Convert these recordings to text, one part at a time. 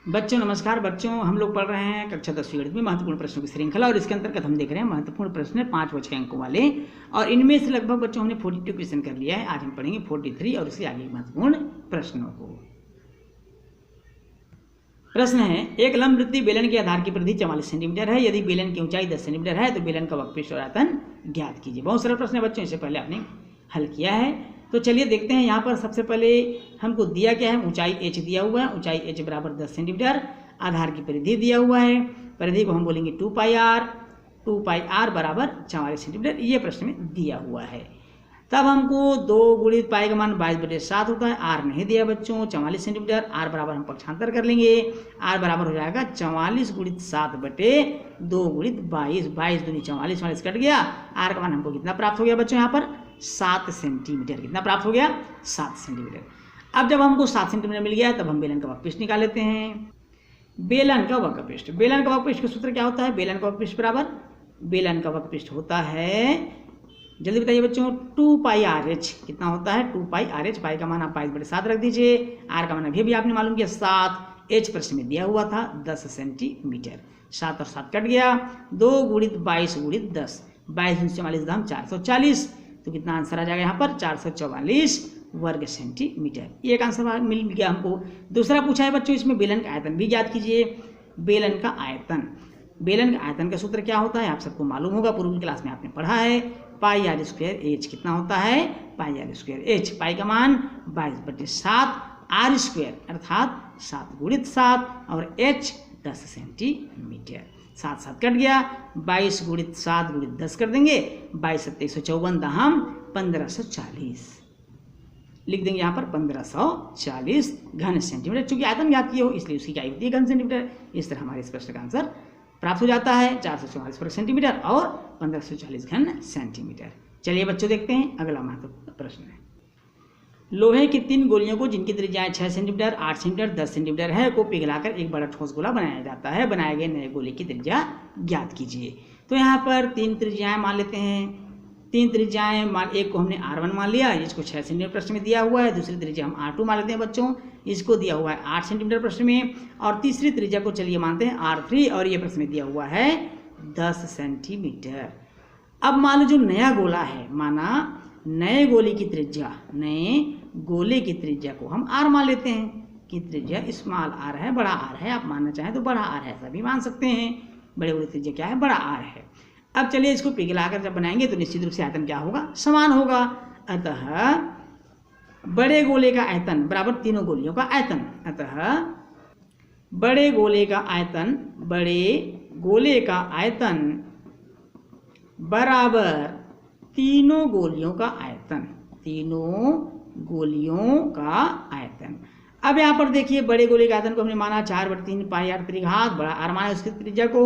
बच्चों नमस्कार। बच्चों हम लोग पढ़ रहे हैं कक्षा 10वीं गणित में महत्वपूर्ण प्रश्नों की श्रृंखला और इसके अंतर्गत हम देख रहे हैं महत्वपूर्ण प्रश्न 5 अंकों वाले और इनमें से लगभग बच्चों हमने 42 क्वेश्चन कर लिया है। आज हम पढ़ेंगे 43 और उसके आगे महत्वपूर्ण प्रश्नों को। प्रश्न है, एक लंबवृत्तीय बेलन के आधार की परिधि 44 सेंटीमीटर है। यदि बेलन की ऊंचाई 10 सेंटीमीटर है तो बेलन का वक्रपृष्ठ और आयतन ज्ञात कीजिए। बहुत सरल प्रश्न है बच्चों, इससे पहले आपने हल किया है। तो चलिए देखते हैं। यहाँ पर सबसे पहले हमको दिया क्या है, ऊंचाई h दिया हुआ है। ऊंचाई h बराबर 10 सेंटीमीटर, आधार की परिधि दिया हुआ है। परिधि को हम बोलेंगे 2πr बराबर 44 सेंटीमीटर, ये प्रश्न में दिया हुआ है। तब हमको 2 गुणित पाई का मान 22/7 होता है। r नहीं दिया बच्चों, 44 सेंटीमीटर। r बराबर हम पक्षांतर कर लेंगे। r बराबर हो जाएगा 44 गुणित 7/2 गुणित 22। 22 दूनी 44, 44 कट गया। r का मान हमको कितना प्राप्त हो गया बच्चों, यहाँ पर 7 सेंटीमीटर। कितना प्राप्त हो गया, 7 सेंटीमीटर। अब जब हमको 7 सेंटीमीटर मिल गया तब हम बेलन का वक्रपृष्ठ निकाल लेते हैं। बेलन का वक्रपृष्ठ, बेलन का वक्रपृष्ठ का सूत्र क्या होता है, बेलन का वक्रपृष्ठ बराबर, बेलन का वक्रपृष्ठ होता है, जल्दी बताइए बच्चों, 2πrh। कितना होता है, 2πrh। पाई का मान आप 22/7 रख दीजिए। r का मान अभी भी आपने मालूम किया 7, h प्रश्न में दिया हुआ था 10 सेंटीमीटर। 7 और 7 कट गया। 2 गुणित 22 गुणित 10, 22 44 दाम 440, तो कितना आंसर आ जाएगा यहाँ पर 444 वर्ग सेंटीमीटर। एक आंसर मिल गया हमको। दूसरा पूछा है बच्चों, इसमें बेलन का आयतन भी ज्ञात कीजिए। बेलन का आयतन, बेलन का आयतन का सूत्र क्या होता है आप सबको मालूम होगा, पूर्व की क्लास में आपने पढ़ा है। πr²h कितना होता है, πr²h। पाई का मान 22/7, r² अर्थात 7 गुणित 7 और h 10 सेंटीमीटर। 7 7 कट गया। 22 गुणित 7 गुणित 10 कर देंगे। 22 7 154 दाम 1540 लिख देंगे यहाँ पर 1540 घन सेंटीमीटर। चूंकि आयतन ज्ञात किए हो इसलिए उसकी क्या होती है, घन सेंटीमीटर। इस तरह हमारे इस प्रश्न का आंसर प्राप्त हो जाता है 444 वर्ग सेंटीमीटर और 1540 घन सेंटीमीटर। चलिए बच्चों देखते हैं अगला महत्वपूर्ण प्रश्न है। लोहे की 3 गोलियों को जिनकी त्रिज्याएं 6 सेंटीमीटर, 8 सेंटीमीटर, 10 सेंटीमीटर है को पिघलाकर एक बड़ा ठोस गोला बनाया जाता है। बनाए गए नए गोले की त्रिज्या ज्ञात कीजिए। तो यहाँ पर 3 त्रिज्याएं मान लेते हैं। 3 त्रिज्याएं मान, एक को हमने r1 मान लिया, इसको 6 सेंटीमीटर प्रश्न में दिया हुआ है। दूसरी त्रिज्या हम r2 मान लेते हैं बच्चों, इसको दिया हुआ है 8 सेंटीमीटर प्रश्न में। और तीसरी त्रिज्या को चलिए मानते हैं r3 और ये प्रश्न में दिया हुआ है 10 सेंटीमीटर। अब मान लो जो नया गोला है, माना नए गोले की त्रिज्या, नए गोले की त्रिज्या को हम r मान लेते हैं कि त्रिज्या स्मॉल r है, बड़ा r है। आप मानना चाहें तो बड़ा r है, ऐसा भी मान सकते हैं। बड़े गोले की त्रिज्या क्या है, बड़ा r है। अब चलिए इसको पिघलाकर जब बनाएंगे तो निश्चित रूप से आयतन क्या होगा, समान होगा। अतः बड़े गोले का आयतन बराबर तीनों गोलियों का आयतन। अतः बड़े गोले का आयतन, बड़े गोले का आयतन बराबर तीनों गोलियों का आयतन, तीनों गोलियों का आयतन। अब यहाँ पर देखिए बड़े गोले के आयतन को हमने माना 4/3 πr त्रिघात, बड़ा r माना उसकी त्रिज्या को।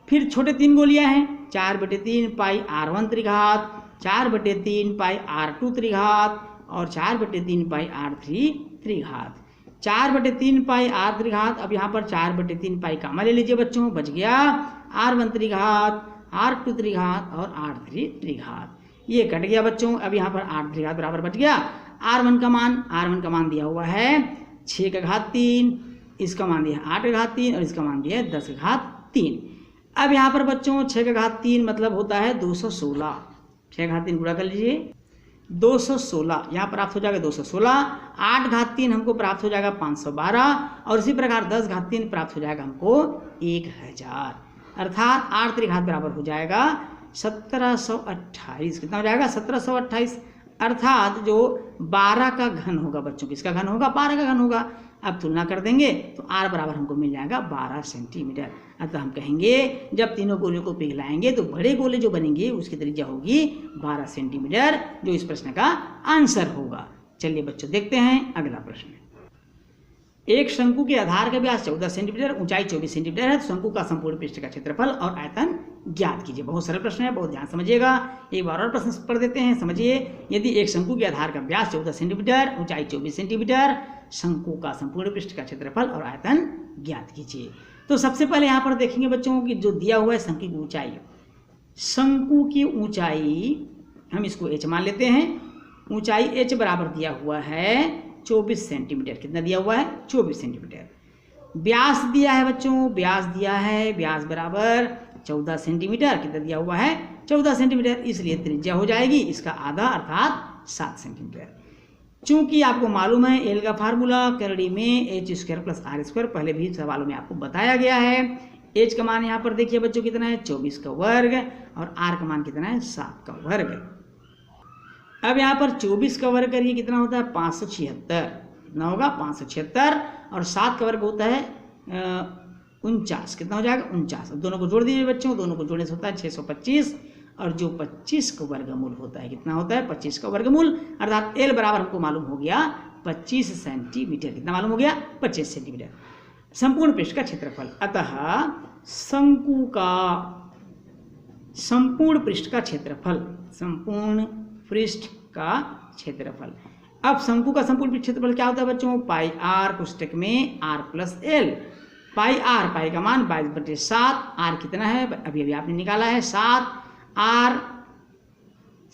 फिर छोटे 3 गोलियां हैं, 4/3 πr1 त्रिघात, 4/3 πr2 त्रिघात और 4/3 πr3 त्रिघात। 4/3 πr त्रिघात। अब यहाँ पर 4/3 पाई कामा ले लीजिए बच्चों, बच गया r1 त्रिघात, r2 त्रिघात और r3 त्रिघात। ये कट गया बच्चों। अब यहाँ पर r त्रिघात बराबर बच गया r1 का मान दिया हुआ है 6�3, इसका मान दिया है 8�3 और इसका मान दिया है 10�3। अब यहाँ पर बच्चों 6�3 मतलब होता है 216। 6�3 गुणा कर लीजिए 216, यहाँ प्राप्त हो जाएगा 216। 8�3 हमको प्राप्त हो जाएगा 512 और इसी प्रकार 10�3 प्राप्त हो जाएगा हमको 1000। अर्थात 8 त्रिघात बराबर हो जाएगा 1728। कितना हो जाएगा, 1728। अर्थात जो 12 का घन होगा बच्चों, किसका घन होगा, 12 का घन होगा। अब तुलना कर देंगे तो r बराबर हमको मिल जाएगा 12 सेंटीमीटर। अतः हम कहेंगे जब तीनों गोलों को पिघलाएंगे तो बड़े गोले जो बनेंगे उसकी त्रिज्या होगी 12 सेंटीमीटर, जो इस प्रश्न का आंसर होगा। चलिए बच्चों देखते हैं अगला प्रश्न। एक शंकु के आधार का व्यास 14 सेंटीमीटर, ऊंचाई 24 सेंटीमीटर है। तो शंकु का संपूर्ण पृष्ठ का क्षेत्रफल और आयतन ज्ञात कीजिए। बहुत सरल प्रश्न है, बहुत ध्यान समझिएगा। एक बार और प्रश्न पढ़ देते हैं, समझिए। यदि एक शंकु के आधार का व्यास 14 सेंटीमीटर, ऊंचाई 24 सेंटीमीटर, शंकु का संपूर्ण पृष्ठ का क्षेत्रफल और आयतन ज्ञात कीजिए। तो सबसे पहले यहाँ पर देखेंगे बच्चों कि जो दिया हुआ है शंकु की ऊंचाई, शंकु की ऊंचाई हम इसको h मान लेते हैं। ऊंचाई h बराबर दिया हुआ है 24 सेंटीमीटर। कितना दिया हुआ है, 24 सेंटीमीटर। व्यास दिया है बच्चों, व्यास दिया है, व्यास बराबर 14 सेंटीमीटर, कितना दिया हुआ है 14 सेंटीमीटर, इसलिए त्रिज्या हो जाएगी इसका आधा अर्थात 7 सेंटीमीटर। चूंकि आपको मालूम है एल का फार्मूला करड़ी में H square plus R square, पहले भी सवालों में आपको बताया गया है। एच का मान यहाँ पर देखिए बच्चों कितना है 24 का वर्ग, और आर का मान कितना है 7 का वर्ग। अब यहाँ पर 24 का वर्ग करिए कितना होता है 576, कितना होगा 576, और 7 का वर्ग होता है 49, कितना हो जाएगा 49। दोनों को जोड़ दीजिए बच्चों, दोनों को जोड़ने से होता है 625, और जो 25 का वर्गमूल होता है कितना होता है 25 का वर्गमूल, अर्थात एल बराबर हमको मालूम हो गया 25 सेंटीमीटर, कितना मालूम हो गया 25 सेंटीमीटर संपूर्ण पृष्ठ का क्षेत्रफल। अतः शंकु का संपूर्ण पृष्ठ का क्षेत्रफल, संपूर्ण पृष्ठ का क्षेत्रफल। अब शंकु का संपूर्ण पृष्ठ क्षेत्रफल क्या होता है बच्चों, पाई आर कोष्टक में R plus L, pi R, pi का मान 22/7, आर कितना है अभी अभी आपने निकाला है 7, आर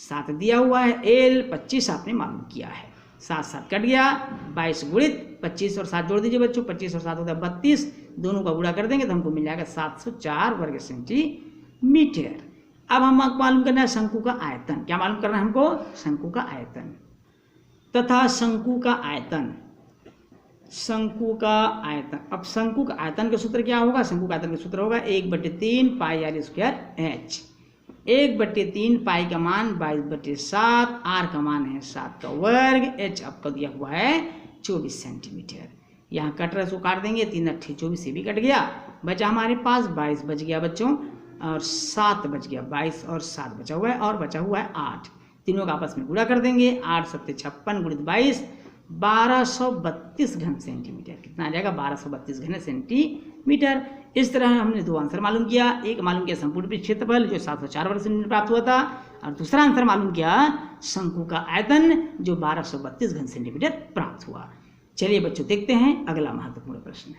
7 दिया हुआ है, एल 25 आपने मालूम किया है, 7 7 कट गया, 22 गुणित 25 और 7 जोड़ दीजिए बच्चों, 25 और 7 होता है 32, दोनों का गुणा कर देंगे तो हमको मिल जाएगा 704 वर्ग सेंटीमीटर। अब हम मालूम करना है शंकु का आयतन, क्या मालूम करना है हमको शंकु का आयतन तथा शंकु का आयतन, शंकु का आयतन। अब शंकु का आयतन का सूत्र क्या होगा, शंकु का आयतन का सूत्र होगा 1/3 पाई आर स्क्वायर एच, 1/3 पाई का मान 22/7, आर का मान है 7 का वर्ग, एच आपका दिया हुआ है 24 सेंटीमीटर। यहाँ कट रहा है, उसको काट देंगे, 3 8 24 से भी कट गया, बचा हमारे पास 22 बच गया बच्चों, और 7 बच गया, 22 और 7 बचा हुआ है, और बचा हुआ है 8, तीनों का आपस में गुणा कर देंगे, 8 7 56 गुणित 22 1232 घन सेंटीमीटर, कितना आ जाएगा 1232 घन सेंटीमीटर। इस तरह हमने दो आंसर मालूम किया, एक मालूम किया संपूर्ण पृष्ठ क्षेत्रफल जो 704 वर्ग सेंटीमीटर प्राप्त हुआ था, और दूसरा आंसर मालूम किया शंकु का आयतन जो 1232 घन सेंटीमीटर प्राप्त हुआ। चलिए बच्चों देखते हैं अगला महत्वपूर्ण प्रश्न।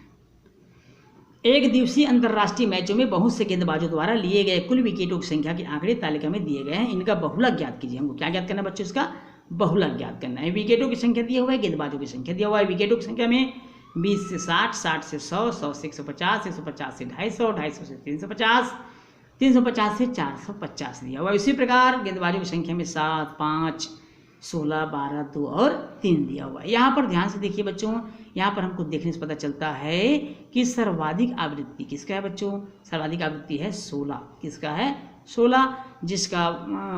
एक दिवसीय अंतर्राष्ट्रीय मैचों में बहुत से गेंदबाजों द्वारा लिए गए कुल विकेटों की संख्या के आंकड़े तालिका में दिए गए हैं, इनका बहुलक ज्ञात कीजिए। हमको क्या ज्ञात करना है बच्चों, इसका बहुलक ज्ञात करना है। विकेटों की संख्या दिया हुआ है, गेंदबाजों की संख्या दिया हुआ है। विकेटों की संख्या में 20 से 60, 60 से 100, 100 से 150, 150 से 250, 250 से 350, 350 से 450 दिया हुआ है। इसी प्रकार गेंदबाजों की संख्या में 7, 5, 16, 12, 2 और 3 दिया हुआ है। यहाँ पर ध्यान से देखिए बच्चों, यहाँ पर हमको देखने से पता चलता है कि सर्वाधिक आवृत्ति किसका है बच्चों, सर्वाधिक आवृत्ति है 16, किसका है 16, जिसका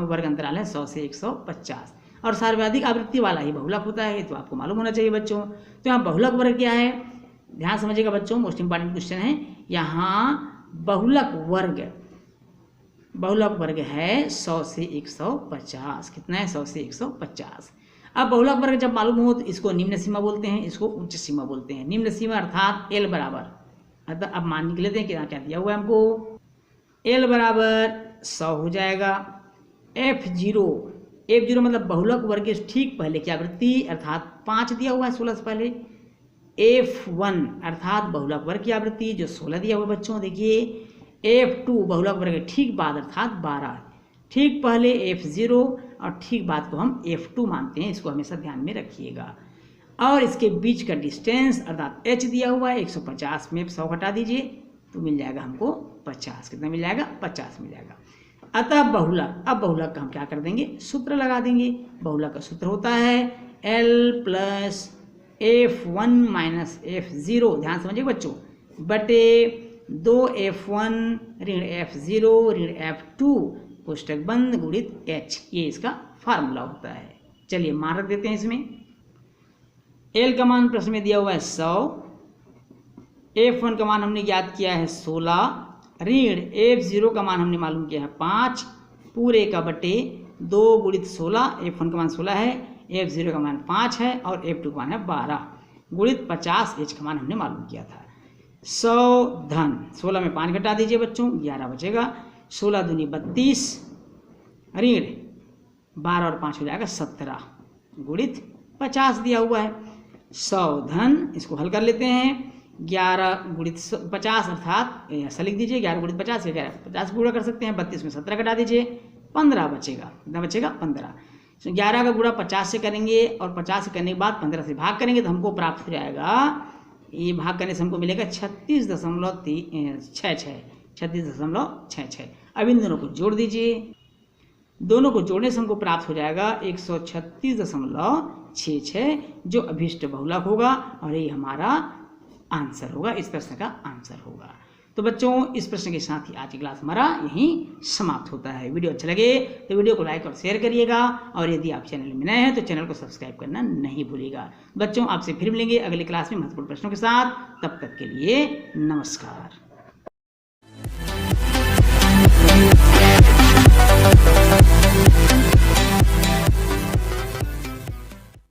वर्ग अंतराल है 100 से 150, और सर्वाधिक आवृत्ति वाला ही बहुलक होता है, तो आपको मालूम होना चाहिए बच्चों। तो यहाँ बहुलक वर्ग क्या है, ध्यान समझिएगा बच्चों, मोस्ट इंपॉर्टेंट क्वेश्चन है। यहाँ बहुलक वर्ग है 100 से 150, कितना है 100 से 150। अब बहुलक वर्ग जब मालूम हो तो इसको निम्न सीमा बोलते हैं, इसको उच्च सीमा बोलते हैं। निम्न सीमा अर्थात एल बराबर, अतः अब मान निकल लेते हैं कि क्या दिया हुआ है हमको, एल बराबर 100 हो जाएगा, F0 मतलब बहुलक वर्ग के ठीक पहले की आवृत्ति अर्थात 5 दिया हुआ है 16 से पहले, F1 अर्थात बहुलक वर्ग की आवृत्ति जो 16 दिया हुआ है बच्चों। देखिए F2 बहुलक वर्ग के ठीक बाद अर्थात 12, ठीक पहले F0 और ठीक बाद को हम F2 मानते हैं, इसको हमेशा ध्यान में रखिएगा। और इसके बीच का डिस्टेंस अर्थात H दिया हुआ है 150 में 100 घटा दीजिए तो मिल जाएगा हमको 50, कितना मिल जाएगा 50 मिल जाएगा। अतः बहुलक, अब बहुलक का हम क्या कर देंगे, सूत्र लगा देंगे। बहुलक का सूत्र होता है L plus F1 minus F0, ध्यान समझिए बच्चों, बटे 2F1 ऋण F0 ऋण F2 कोष्टक बंद गुणित H, ये इसका फार्मूला होता है। चलिए मान रख देते हैं इसमें। L का मान प्रश्न में दिया हुआ है 100, F1 का मान हमने ज्ञात किया है 16, ऋण F0 का मान हमने मालूम किया है 5, पूरे का बटे 2 गुणित 16, F1 का मान 16 है, F0 का मान 5 है और F2 का मान है 12 गुणित 50, H का मान हमने मालूम किया था। 100 धन 16 में 5 घटा दीजिए बच्चों, 11 बचेगा, 16 दूनी 32 ऋण 12 और 5 हो जाएगा 17 गुणित 50 दिया हुआ है। 100 धन, इसको हल कर लेते हैं, 11 गुणित 50 अर्थात ऐसा लिख दीजिए 11 गुणित 50, 50 गुणा कर सकते हैं, 32 में 17 घटा दीजिए, 15 बचेगा, कितना बचेगा 15। 11 का गुणा 50 से करेंगे और 50 से करने के बाद 15 से भाग करेंगे तो हमको प्राप्त हो जाएगा ये भाग करने से हमको मिलेगा 36.66। अब इन दोनों को जोड़ दीजिए, दोनों को जोड़ने से हमको प्राप्त हो जाएगा 136.66 जो अभिष्ट बहुलक होगा और ये हमारा आंसर होगा, इस प्रश्न का आंसर होगा। तो बच्चों इस प्रश्न के साथ ही आज की क्लास हमारा यहीं समाप्त होता है। वीडियो अच्छा लगे तो वीडियो को लाइक और शेयर करिएगा और यदि आप चैनल में नए हैं तो चैनल को सब्सक्राइब करना नहीं भूलिएगा। बच्चों आपसे फिर मिलेंगे अगली क्लास में महत्वपूर्ण प्रश्नों के साथ, तब तक के लिए नमस्कार।